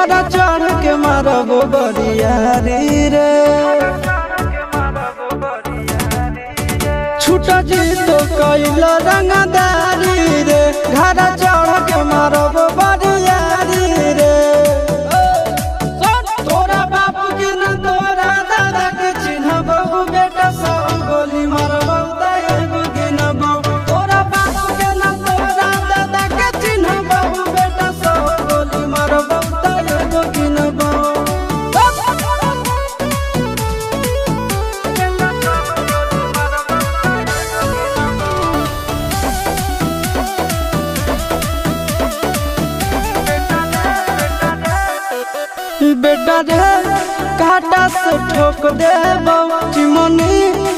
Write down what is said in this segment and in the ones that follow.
घर चढ़ के मारब बरियारी रे छूट जी तो कैल रंगदारी रे घर चढ़ के मारब बरियारी रे तोरा बाप के न तोरा दादा के चिन्हबहु बेटा सब गोली मारबौ त एगो गिनबौ तोरा बाप के न तोरा दादा के चिन्हबहु बेटा सब गोली मारबौ त एगो गिनबौ बेटा रे काटा से ठोक देबौ चिमनी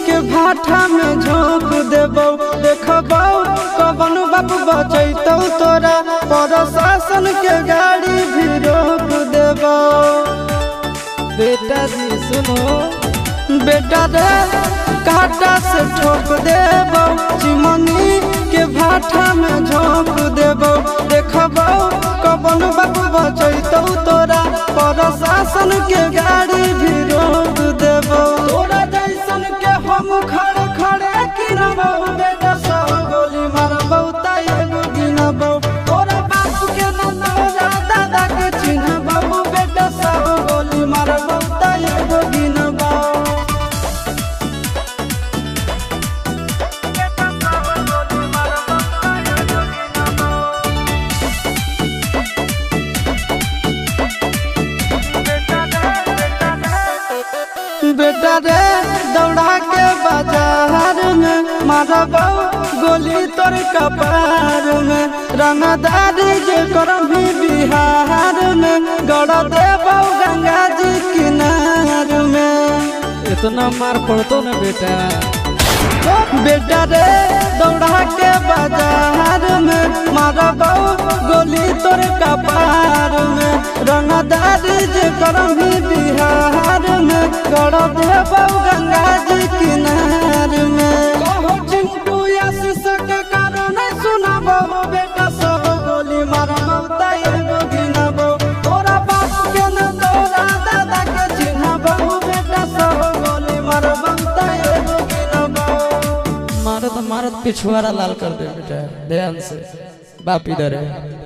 के भाठा में झोंक देबौ देखबौ कवन बाप बचैतौ तोरा प्रशासन के गाड़ी भी रोक देबौ बेटा जी सुनो बेटा रे काटा से ठोक देबौ चिमनी के भाठा में झोंक देबौ देखबौ कवन बाप बचैतौ तोरा प्रशासन के गाड़ी भी रोक देबौ तोरा जैसन के हम खड़े खड़े गिनबौ बेटा सब गोली मारबौ त एगो गिनबौ तोरा बाप के न तोरा दादा के चिन्हबौ बेटा सब गोली मारबौ त एगो गिनबौ बेटा रे दौड़ा के बाजार में मारबौ गोली तोर कपार में रंगदारी जे करभी बिहार में गड़ देबौ गंगा जी किनार में इतना मार पड़तो न बेटा बेटा रे दौड़ा के बाजार में मारबौ गोली तोर कपार में रंगदारी जे करभी बिहार में गड़ देबौ गंगा जी किनार में कहो चिंटू आशीष के कारण सुनबौ बेटा सब गोली मारबौ त एगो गिनबौ तोरा बाप के न तोरा दादा के चिन्हबौ बेटा सब गोली मारबौ त एगो गिनबौ मारत मारत पिछुआरा लाल कर दे बेटा ध्यान से बाप इधर है।